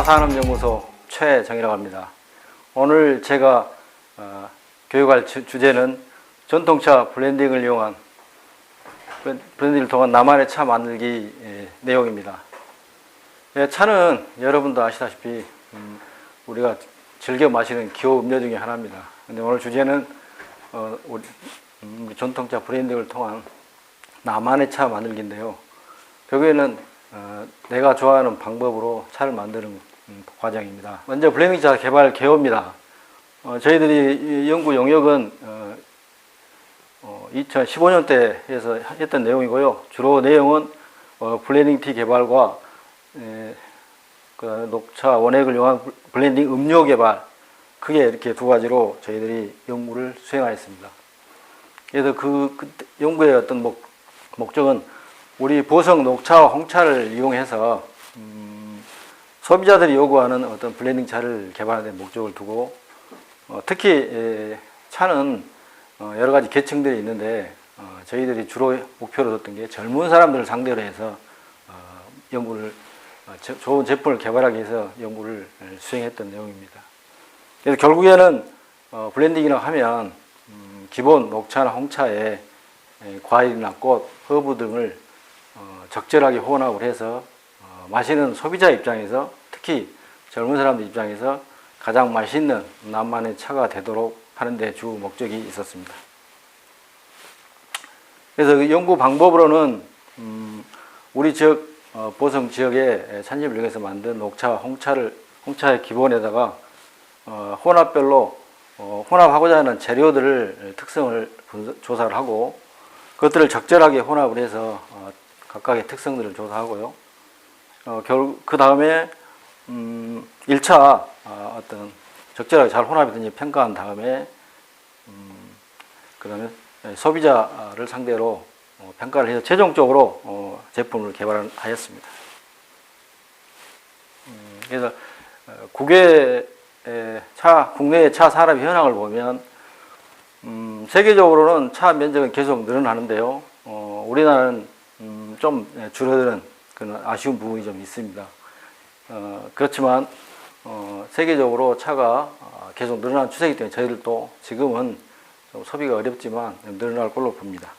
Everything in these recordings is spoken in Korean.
녹차산업연구소 최정이라고 합니다. 오늘 제가 교육할 주제는 전통차 블렌딩을 이용한 블렌딩을 통한 나만의 차 만들기 내용입니다. 차는 여러분도 아시다시피 우리가 즐겨 마시는 기호 음료 중에 하나입니다. 근데 오늘 주제는 우리 전통차 블렌딩을 통한 나만의 차 만들기인데요. 결국에는 내가 좋아하는 방법으로 차를 만드는 과정입니다. 먼저 블렌딩차 개발 개요입니다. 저희들이 연구 용역은 2015년대 에서 했던 내용이고요. 주로 내용은 블렌딩 티 개발과 녹차 원액을 이용한 블렌딩 음료 개발, 크게 이렇게 두 가지로 저희들이 연구를 수행하였습니다. 그래서 그 연구의 어떤 목적은 우리 보성 녹차와 홍차를 이용해서 소비자들이 요구하는 어떤 블렌딩 차를 개발하는 데 목적을 두고 특히 차는 여러 가지 계층들이 있는데 저희들이 주로 목표로 뒀던 게 젊은 사람들을 상대로 해서 연구를 좋은 제품을 개발하기 위해서 연구를 수행했던 내용입니다. 그래서 결국에는 블렌딩이라고 하면 기본 녹차나 홍차에 과일이나 꽃, 허브 등을 적절하게 혼합을 해서 마시는 소비자 입장에서 특히 젊은 사람들 입장에서 가장 맛있는 나만의 차가 되도록 하는 데 주 목적이 있었습니다. 그래서 그 연구 방법으로는 우리 지역 보성 지역의 산지를 이용해서 만든 녹차, 홍차의 기본에다가 혼합별로 혼합하고자 하는 재료들을 특성을 조사를 하고 그것들을 적절하게 혼합을 해서 각각의 특성들을 조사하고요. 그 다음에 1차 어떤 적절하게 잘 혼합이 되는지 평가한 다음에 그다음에 소비자를 상대로 평가를 해서 최종적으로 제품을 개발하였습니다. 그래서 국내의 차 산업 현황을 보면 세계적으로는 차 면적은 계속 늘어나는데요. 우리나라는 좀 줄어드는 그런 아쉬운 부분이 좀 있습니다. 그렇지만 세계적으로 차가 계속 늘어나는 추세이기 때문에 저희들도 지금은 좀 소비가 어렵지만 늘어날 걸로 봅니다.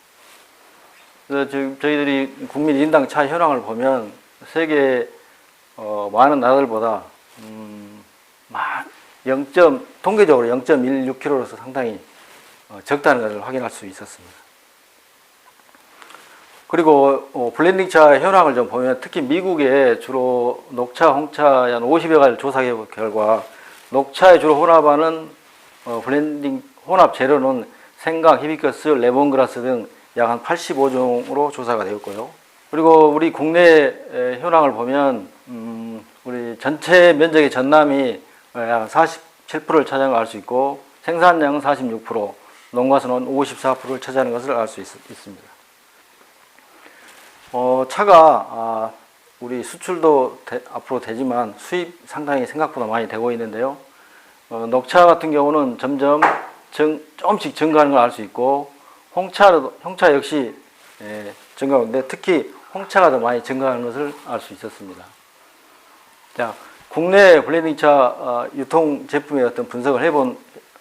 그래서 지금 저희들이 국민 1인당 차 현황을 보면 세계 많은 나라들보다 통계적으로 0.16kg로서 상당히 적다는 것을 확인할 수 있었습니다. 그리고 블렌딩 차 현황을 좀 보면 특히 미국에 주로 녹차, 홍차의 한 50여 가지를 조사해 본 결과 녹차에 주로 혼합하는 블렌딩 혼합 재료는 생강, 히비커스, 레몬그라스 등 약 한 85종으로 조사가 되었고요. 그리고 우리 국내 현황을 보면 우리 전체 면적의 전남이 약 47%를 차지하는 걸 알 수 있고 생산량은 46%, 농가수는 54%를 차지하는 것을 알 수 있습니다. 차가 우리 수출도 앞으로 되지만 수입 상당히 생각보다 많이 되고 있는데요. 녹차 같은 경우는 점점 조금씩 증가하는 걸 알 수 있고 홍차 역시 증가하는데 특히 홍차가 더 많이 증가하는 것을 알 수 있었습니다. 자, 국내 블렌딩차 유통 제품의 어떤 분석을 해본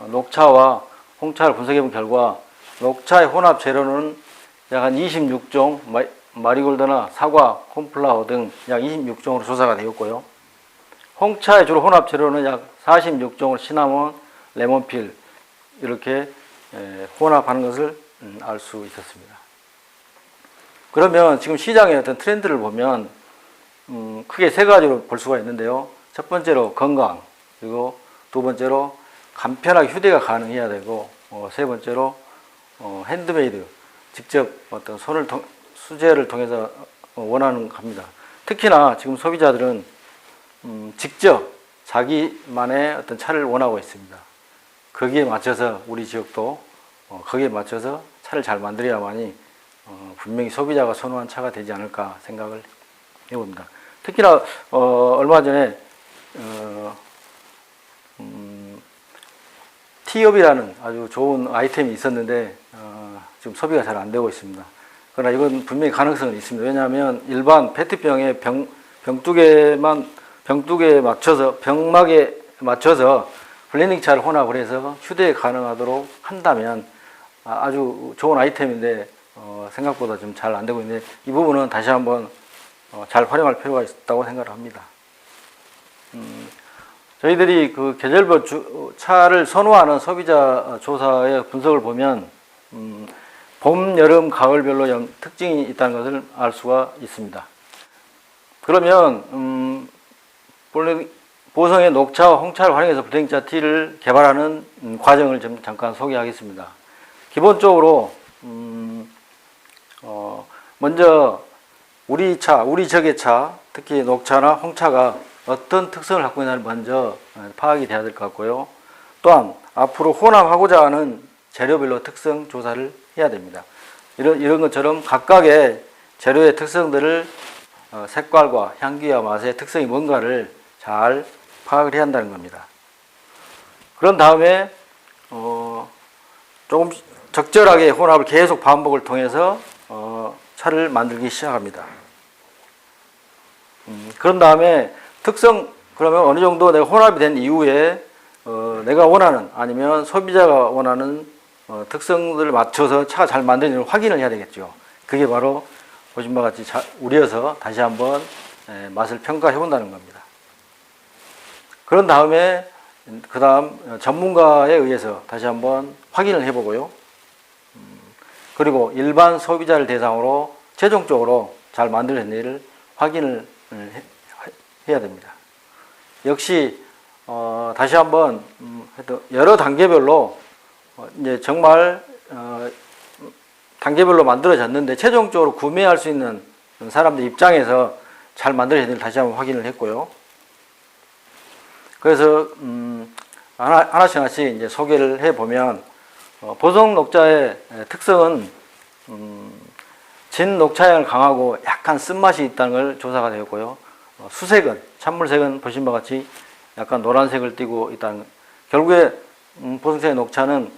녹차와 홍차를 분석해본 결과 녹차의 혼합 재료는 약 한 26종, 마리골드나 사과, 콘플라워 등 약 26종으로 조사가 되었고요. 홍차의 주로 혼합 재료는 약 46종으로 시나몬, 레몬필 이렇게 혼합하는 것을 알 수 있었습니다. 그러면 지금 시장의 어떤 트렌드를 보면 크게 세 가지로 볼 수가 있는데요. 첫 번째로 건강, 그리고 두 번째로 간편하게 휴대가 가능해야 되고 세 번째로 핸드메이드, 직접 어떤 수제를 통해서 원하는 겁니다. 특히나 지금 소비자들은 직접 자기만의 어떤 차를 원하고 있습니다. 거기에 맞춰서 우리 지역도 거기에 맞춰서 차를 잘 만들어야만이 분명히 소비자가 선호한 차가 되지 않을까 생각을 해봅니다. 특히나 얼마 전에 티업이라는 아주 좋은 아이템이 있었는데 지금 소비가 잘 안 되고 있습니다. 그러나 이건 분명히 가능성은 있습니다. 왜냐하면 일반 페트병에 병 병뚜개에 맞춰서 병막에 맞춰서 블렌딩 차를 혼합을 해서 휴대 가능하도록 한다면 아주 좋은 아이템인데 생각보다 좀 잘 안 되고 있는데 이 부분은 다시 한번 잘 활용할 필요가 있다고 생각을 합니다. 저희들이 그 계절별 차를 선호하는 소비자 조사의 분석을 보면 봄, 여름, 가을별로 특징이 있다는 것을 알 수가 있습니다. 그러면 보성의 녹차와 홍차를 활용해서 블렌딩차 티를 개발하는 과정을 좀 잠깐 소개하겠습니다. 기본적으로 먼저 우리 적의 차, 특히 녹차나 홍차가 어떤 특성을 갖고 있는지 먼저 파악이 돼야 될 것 같고요. 또한 앞으로 혼합하고자 하는 재료별로 특성 조사를 해야 됩니다. 이런 것처럼 각각의 재료의 특성들을 색깔과 향기와 맛의 특성이 뭔가를 잘 파악을 해야 한다는 겁니다. 그런 다음에 조금 적절하게 혼합을 계속 반복을 통해서 차를 만들기 시작합니다. 그런 다음에 그러면 어느 정도 내가 혼합이 된 이후에 내가 원하는 아니면 소비자가 원하는 특성들을 맞춰서 차가 잘 만드는지 확인을 해야 되겠죠. 그게 바로 보신 바와 같이 우려서 다시 한번 맛을 평가해 본다는 겁니다. 그런 다음에 그 다음 전문가에 의해서 다시 한번 확인을 해보고요. 그리고 일반 소비자를 대상으로 최종적으로 잘 만들어졌는지를 확인을 해야 됩니다. 역시 다시 한번 여러 단계별로 이제 정말 단계별로 만들어졌는데 최종적으로 구매할 수 있는 사람들 입장에서 잘 만들어졌는지 다시 한번 확인을 했고요. 그래서 하나씩 이제 소개를 해 보면 보성 녹차의 특성은 진 녹차향을 강하고 약간 쓴맛이 있다는 걸 조사가 되었고요. 수색은 찬물색은 보신 바와 같이 약간 노란색을 띠고 있다는 결국에 보성차의 녹차는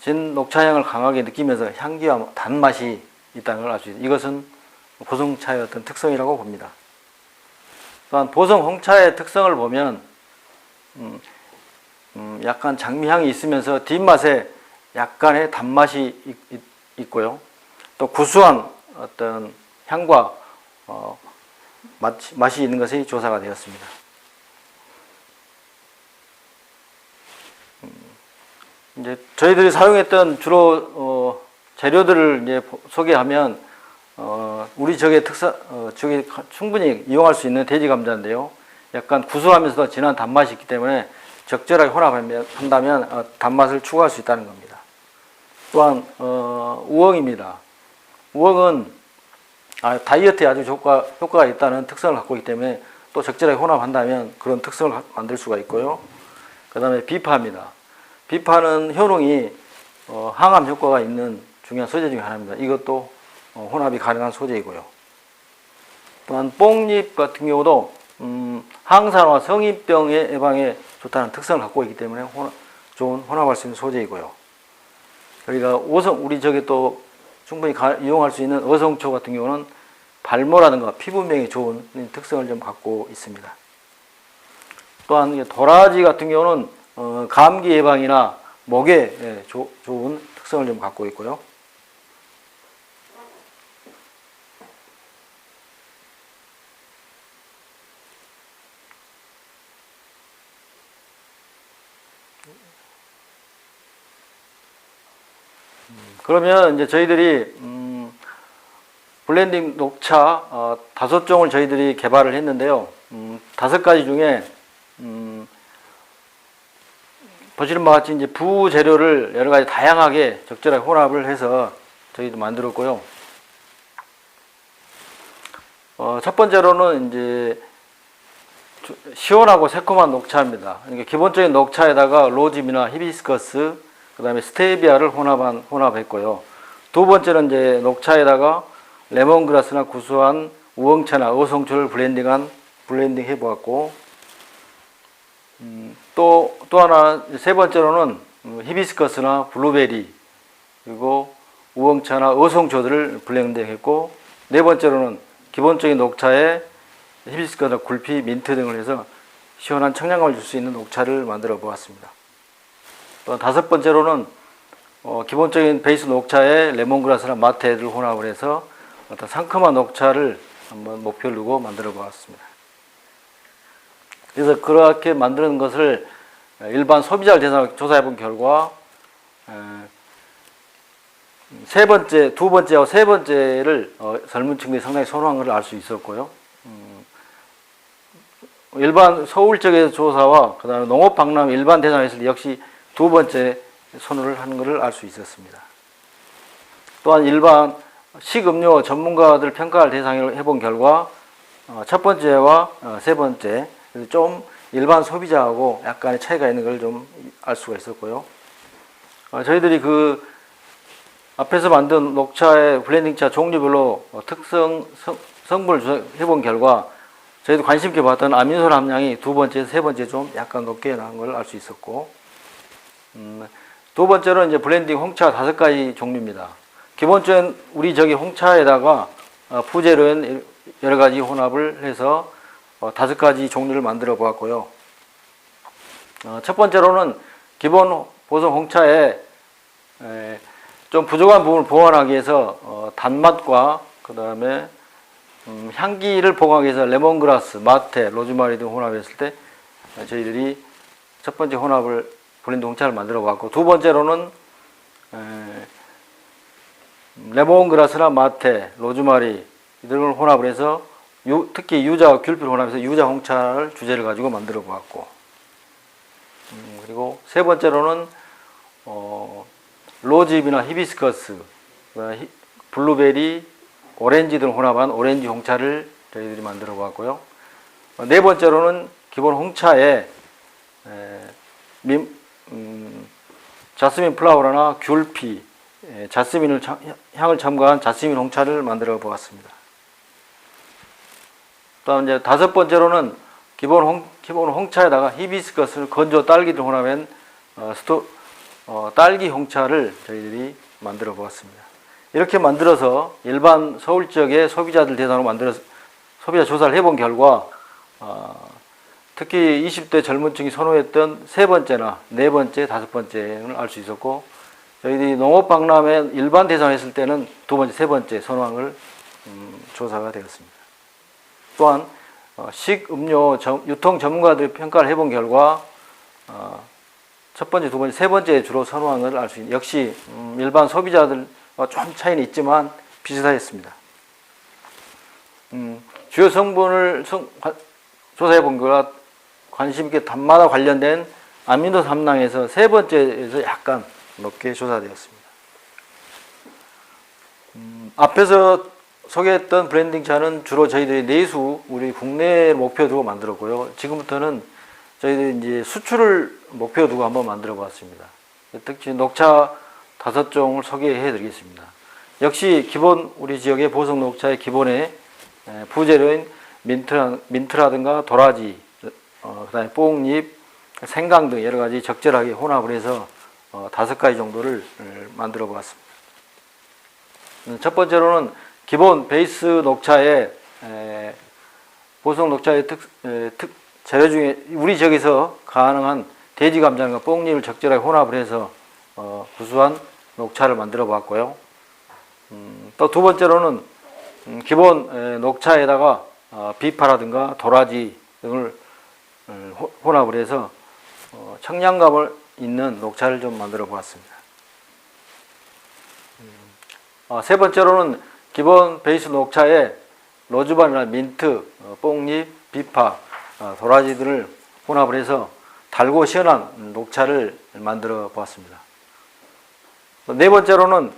진 녹차향을 강하게 느끼면서 향기와 단맛이 있다는 걸 알 수 있습니다. 이것은 보성차의 어떤 특성이라고 봅니다. 또한 보성 홍차의 특성을 보면 약간 장미향이 있으면서 뒷맛에 약간의 단맛이 있고요. 또 구수한 어떤 향과 맛이 있는 것이 조사가 되었습니다. 이제 저희들이 사용했던 주로 재료들을 이제 소개하면 우리 적의 적이 충분히 이용할 수 있는 돼지 감자인데요. 약간 구수하면서도 진한 단맛이 있기 때문에 적절하게 혼합한다면 단맛을 추가할 수 있다는 겁니다. 또한 우엉입니다. 우엉은 다이어트에 아주 효과가 있다는 특성을 갖고 있기 때문에 또 적절하게 혼합한다면 그런 특성을 만들 수가 있고요. 그 다음에 비파입니다. 비파는 효능이 항암 효과가 있는 중요한 소재 중에 하나입니다. 이것도 혼합이 가능한 소재이고요. 또한 뽕잎 같은 경우도 항산화 성인병의 예방에 좋다는 특성을 갖고 있기 때문에 좋은 혼합할 수 있는 소재이고요. 그러니까 우리 저기 또 충분히 이용할 수 있는 어성초 같은 경우는 발모라든가 피부명에 좋은 특성을 좀 갖고 있습니다. 또한 도라지 같은 경우는 감기 예방이나 목에 좋은 특성을 좀 갖고 있고요. 그러면 이제 저희들이 블렌딩 녹차 5종을 저희들이 개발을 했는데요. 5가지 중에 보시는 바와 같이 이제 부재료를 여러 가지 다양하게 적절하게 혼합을 해서 저희도 만들었고요. 첫 번째로는 이제 시원하고 새콤한 녹차입니다. 그러니까 기본적인 녹차에다가 로즈미나 히비스커스, 그 다음에 스테비아를 혼합했고요. 두 번째는 이제 녹차에다가 레몬그라스나 구수한 우엉차나 어성초를 블렌딩 해보았고, 또 하나, 세 번째로는 히비스커스나 블루베리, 그리고 우엉차나 어성초들을 블렌딩 했고, 네 번째로는 기본적인 녹차에 히비스커스, 굴피, 민트 등을 해서 시원한 청량감을 줄 수 있는 녹차를 만들어 보았습니다. 또 다섯 번째로는 기본적인 베이스 녹차에 레몬그라스나 마테를 혼합을 해서 어떤 상큼한 녹차를 한번 목표를 두고 만들어 보았습니다. 그래서 그렇게 만드는 것을 일반 소비자를 대상으로 조사해 본 결과 두 번째와 세 번째를 젊은 층들이 상당히 선호한 것을 알 수 있었고요. 일반 서울 쪽에서 조사와 그다음에 농업박람 일반 대상에 했을 때 역시 두 번째 선호를 하는 것을 알 수 있었습니다. 또한 일반 식음료 전문가들 평가를 대상으로 해본 결과 첫 번째와 세 번째 좀 일반 소비자하고 약간의 차이가 있는 걸 좀 알 수가 있었고요. 저희들이 그 앞에서 만든 녹차의 블렌딩차 종류별로 성분을 해본 결과 저희도 관심 있게 봤던 아미노산 함량이 두 번째, 세 번째 좀 약간 높게 나온 걸 알 수 있었고, 두 번째로는 이제 블렌딩 홍차 5가지 종류입니다. 기본적인 우리 홍차에다가 부재료인 여러 가지 혼합을 해서 5가지 종류를 만들어 보았고요. 첫 번째로는 기본 보성 홍차에 좀 부족한 부분을 보완하기 위해서 단맛과 그 다음에 향기를 보강하기 위해서 레몬그라스, 마테, 로즈마리 등 혼합했을 때 저희들이 첫 번째 혼합을 블렌드 홍차를 만들어 봤고, 두 번째로는 레몬그라스나 마테, 로즈마리 등을 혼합을 해서 특히 유자와 귤피를 혼합해서 유자 홍차를 주제를 가지고 만들어 보았고, 그리고 세 번째로는 로즈잎이나 히비스커스, 블루베리, 오렌지 등을 혼합한 오렌지 홍차를 저희들이 만들어 보았고요. 네 번째로는 기본 홍차에 자스민 플라워나 귤피, 자스민을 향을 첨가한 자스민 홍차를 만들어 보았습니다. 다음 이제 다섯 번째로는 기본 홍차에다가 히비스커스, 건조 딸기 등 혼합한 딸기 홍차를 저희들이 만들어 보았습니다. 이렇게 만들어서 일반 서울 지역의 소비자들 대상으로 만들어서 소비자 조사를 해본 결과 특히 20대 젊은 층이 선호했던 세 번째나 네 번째, 다섯 번째를 알 수 있었고, 저희들이 농업박람회 일반 대상을 했을 때는 두 번째, 세 번째 선호한 걸 조사가 되었습니다. 또한 식음료 유통 전문가들이 평가를 해본 결과 첫 번째, 두 번째, 세 번째 주로 선호한 걸 알 수 있는, 역시 일반 소비자들과 좀 차이는 있지만 비슷하였습니다. 주요 성분을 조사해 본 결과 관심 있게 단맛과 관련된 아미노산 함량에서 세 번째에서 약간 높게 조사되었습니다. 앞에서 소개했던 브랜딩 차는 주로 저희들이 내수, 우리 국내 목표 두고 만들었고요. 지금부터는 저희들이 이제 수출을 목표 두고 한번 만들어 봤습니다. 특히 녹차 5종을 소개해 드리겠습니다. 역시 기본 우리 지역의 보성 녹차의 기본에 부재료인 민트라든가 도라지, 그다음에 뽕잎, 생강 등 여러 가지 적절하게 혼합을 해서 5가지 정도를 만들어 보았습니다. 첫 번째로는 기본 베이스 녹차에 보성 녹차의 재료 중에 우리 지역에서 가능한 돼지 감자과 뽕잎을 적절하게 혼합을 해서 구수한 녹차를 만들어 봤고요. 또 두 번째로는 기본 녹차에다가 비파라든가 도라지 등을 혼합을 해서 청량감을 있는 녹차를 좀 만들어 보았습니다. 세 번째로는 기본 베이스 녹차에 로즈바리나 민트, 뽕잎, 비파, 도라지들을 혼합을 해서 달고 시원한 녹차를 만들어 보았습니다. 네 번째로는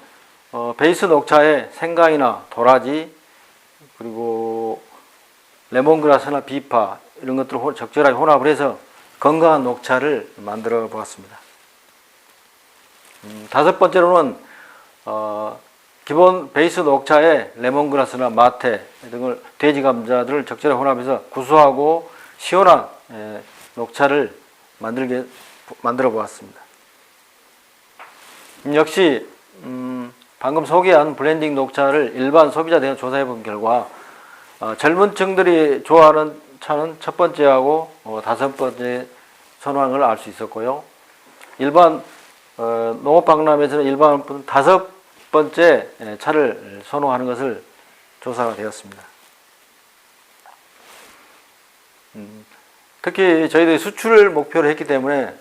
베이스 녹차에 생강이나 도라지, 그리고 레몬그라스나 비파 이런 것들을 적절하게 혼합을 해서 건강한 녹차를 만들어 보았습니다. 다섯 번째로는 기본 베이스 녹차에 레몬그라스나 마테 등을 돼지 감자들을 적절하게 혼합해서 구수하고 시원한 녹차를 만들어 보았습니다. 역시 방금 소개한 블렌딩 녹차를 일반 소비자 대상 조사해 본 결과 젊은 층들이 좋아하는 차는 첫 번째하고 다섯 번째 선호하는 걸 알 수 있었고요. 일반 농업박람회에서는 일반 분은 다섯 번째 차를 선호하는 것을 조사가 되었습니다. 특히 저희들이 수출을 목표로 했기 때문에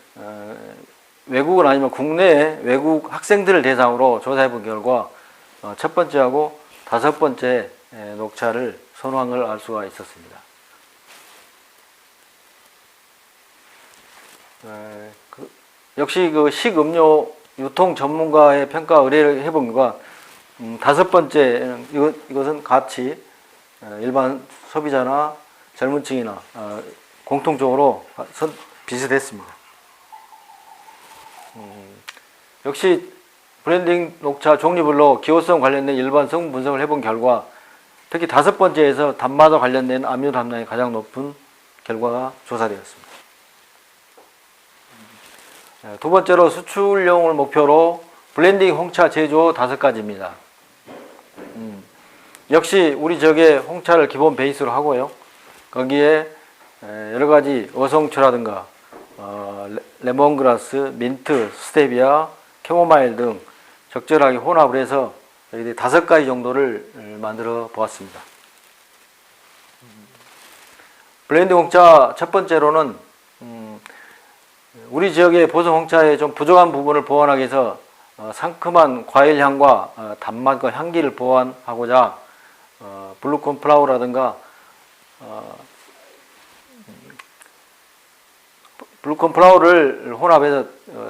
외국은 아니면 국내에 외국 학생들을 대상으로 조사해 본 결과 첫 번째하고 다섯 번째 녹차를 선호한 걸 알 수가 있었습니다. 역시 그 식음료 유통 전문가의 평가 의뢰를 해본 결과 다섯 번째 이것은 같이 일반 소비자나 젊은 층이나 공통적으로 비슷했습니다. 역시 블렌딩 녹차 종류별로 기호성 관련된 일반 성분 분석을 해본 결과 특히 다섯 번째에서 단맛과 관련된 아미노 함량이 가장 높은 결과가 조사되었습니다. 두 번째로 수출용을 목표로 블렌딩 홍차 제조 5가지입니다. 역시 우리 지역의 홍차를 기본 베이스로 하고요. 거기에 여러 가지 어성초라든가 레몬그라스, 민트, 스테비아, 캐모마일 등 적절하게 혼합을 해서 저희들이 5가지 정도를 만들어 보았습니다. 블렌딩 홍차 첫 번째로는 우리 지역의 보성 홍차의 좀 부족한 부분을 보완하기 위해서 상큼한 과일 향과 단맛과 향기를 보완하고자 블루콘 플라워라든가 블루콘 플라워를 혼합해서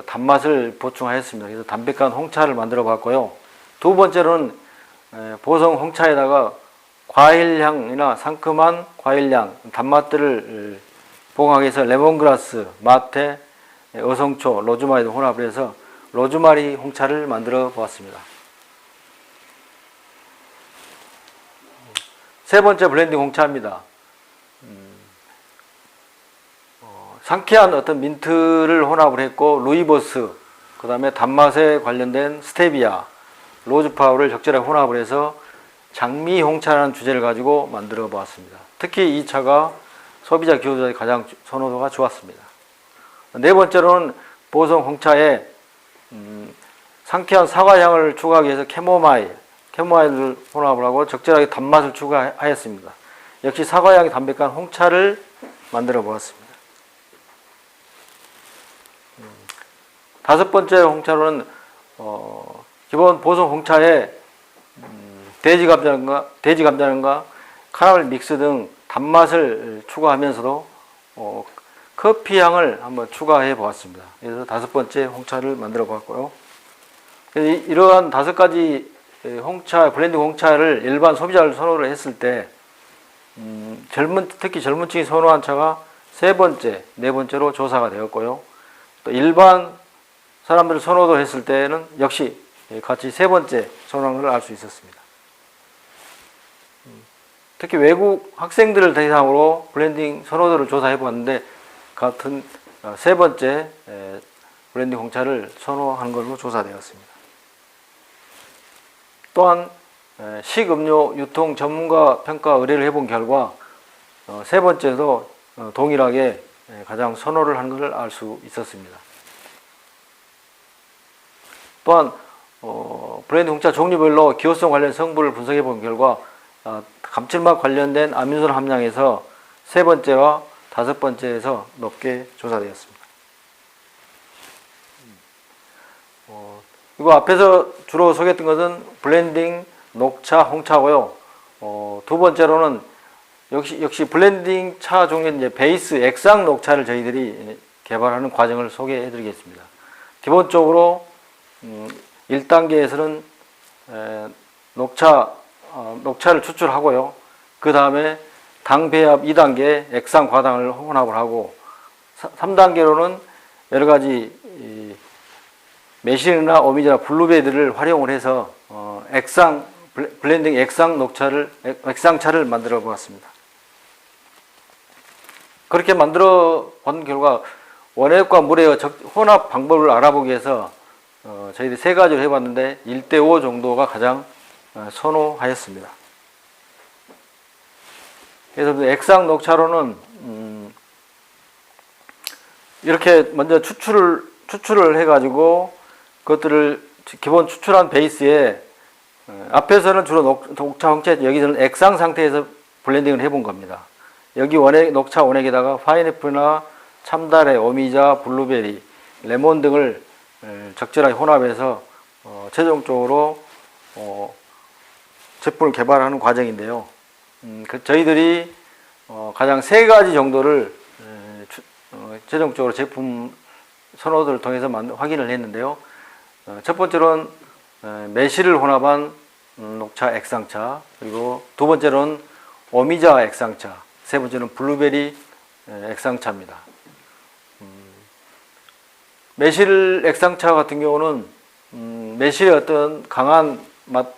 단맛을 보충하였습니다. 그래서 담백한 홍차를 만들어 봤고요. 두 번째로는 보성 홍차에다가 과일향이나 상큼한 과일향, 단맛들을 보강하기 위해서 레몬그라스, 마테, 어성초, 로즈마리를 혼합을 해서 로즈마리 홍차를 만들어 보았습니다. 세 번째 블렌딩 홍차입니다. 상쾌한 어떤 민트를 혼합을 했고 루이보스, 그 다음에 단맛에 관련된 스테비아, 로즈파우를 적절하게 혼합을 해서 장미 홍차라는 주제를 가지고 만들어 보았습니다. 특히 이 차가 소비자 기호자의 가장 선호도가 좋았습니다. 네 번째로는 보성 홍차에 상쾌한 사과향을 추가하기 위해서 캐모마일을 혼합을 하고 적절하게 단맛을 추가하였습니다. 역시 사과향이 담백한 홍차를 만들어 보았습니다. 다섯 번째 홍차로는 기본 보성 홍차에 돼지 감자는가 카라멜 믹스 등 단맛을 추가하면서도 커피 향을 한번 추가해 보았습니다. 그래서 다섯 번째 홍차를 만들어 보았고요. 이러한 5가지 홍차, 블렌딩 홍차를 일반 소비자를 선호를 했을 때 특히 젊은 층이 선호한 차가 세 번째, 네 번째로 조사가 되었고요. 또 일반 사람들을 선호도 했을 때는 역시 같이 세 번째 선호한 걸 알 수 있었습니다. 특히 외국 학생들을 대상으로 블렌딩 선호도를 조사해 보았는데 같은 세 번째 블렌딩 홍차를 선호한 걸로 조사되었습니다. 또한 식음료 유통 전문가 평가 의뢰를 해본 결과 세 번째도 동일하게 가장 선호를 한 것을 알 수 있었습니다. 또한 블렌딩 홍차 종류별로 기호성 관련 성분을 분석해 본 결과 감칠맛 관련된 아미노산 함량에서 세 번째와 다섯 번째에서 높게 조사되었습니다. 이거 앞에서 주로 소개했던 것은 블렌딩 녹차 홍차고요. 두 번째로는 역시 블렌딩 차 종류는 이제 베이스 액상 녹차를 저희들이 개발하는 과정을 소개해 드리겠습니다. 기본적으로 1단계에서는 녹차를 추출하고요. 그 다음에 당 배합 2단계 액상 과당을 혼합을 하고 3단계로는 여러 가지 매실이나 오미자나 블루베리를 활용을 해서 블렌딩 액상차를 만들어 보았습니다. 그렇게 만들어 본 결과 원액과 물의 혼합 방법을 알아보기 위해서 저희들이 3가지를 해봤는데 1대5 정도가 가장 선호하였습니다. 그래서 액상 녹차로는 이렇게 먼저 추출을 해가지고 그것들을 기본 추출한 베이스에 앞에서는 주로 녹차 홍채, 여기서는 액상 상태에서 블렌딩을 해본 겁니다. 여기 녹차 원액에다가 파인애플이나 참다래, 오미자, 블루베리, 레몬 등을 적절하게 혼합해서 최종적으로 제품을 개발하는 과정인데요. 저희들이 가장 세 가지 정도를 최종적으로 제품 선호도를 통해서 확인을 했는데요. 첫 번째로는 매실을 혼합한 녹차 액상차, 그리고 두 번째로는 오미자 액상차, 세 번째는 블루베리 액상차입니다. 매실 액상차 같은 경우는 매실의 어떤 강한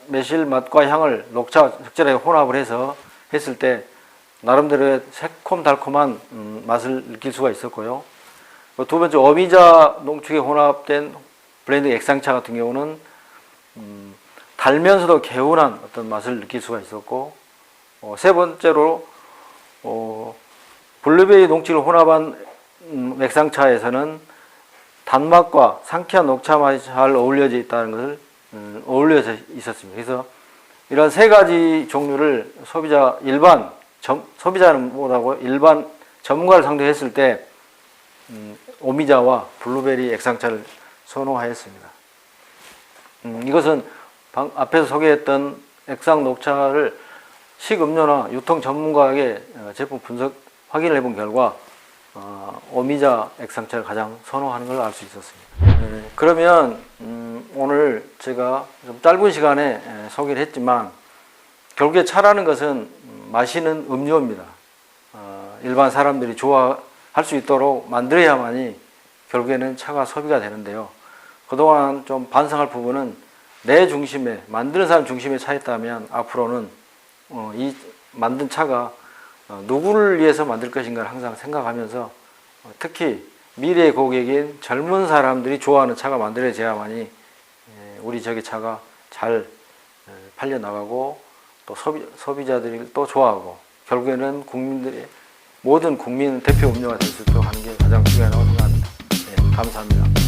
매실 맛과 향을 녹차 적절하게 혼합을 해서 했을 때 나름대로의 새콤달콤한 맛을 느낄 수가 있었고요. 두 번째 오미자 농축에 혼합된 블렌딩 액상차 같은 경우는 달면서도 개운한 어떤 맛을 느낄 수가 있었고, 세 번째로 블루베리 농축을 혼합한 액상차에서는 단맛과 상쾌한 녹차 맛이 잘 어울려져 있다는 것을 어울려져 있었습니다. 그래서 이런 세 가지 종류를 소비자는 뭐라고 일반 전문가를 상대했을 때 오미자와 블루베리 액상차를 선호하였습니다. 이것은 앞에서 소개했던 액상 녹차를 식음료나 유통 전문가에게 제품 분석 확인을 해본 결과 오미자 액상차를 가장 선호하는 걸 알 수 있었습니다. 그러면 오늘 제가 좀 짧은 시간에 소개를 했지만 결국에 차라는 것은 마시는 음료입니다. 일반 사람들이 좋아할 수 있도록 만들어야만이 결국에는 차가 소비가 되는데요. 그동안 좀 반성할 부분은 내 중심에, 만드는 사람 중심에 차였다면 앞으로는 이 만든 차가 누구를 위해서 만들 것인가를 항상 생각하면서 특히 미래의 고객인 젊은 사람들이 좋아하는 차가 만들어져야만이 우리 저기 차가 잘 팔려나가고 또 소비자들이 또 좋아하고 결국에는 모든 국민 대표 음료가 될 수 있도록 하는 게 가장 중요하다고 생각합니다. 네, 감사합니다.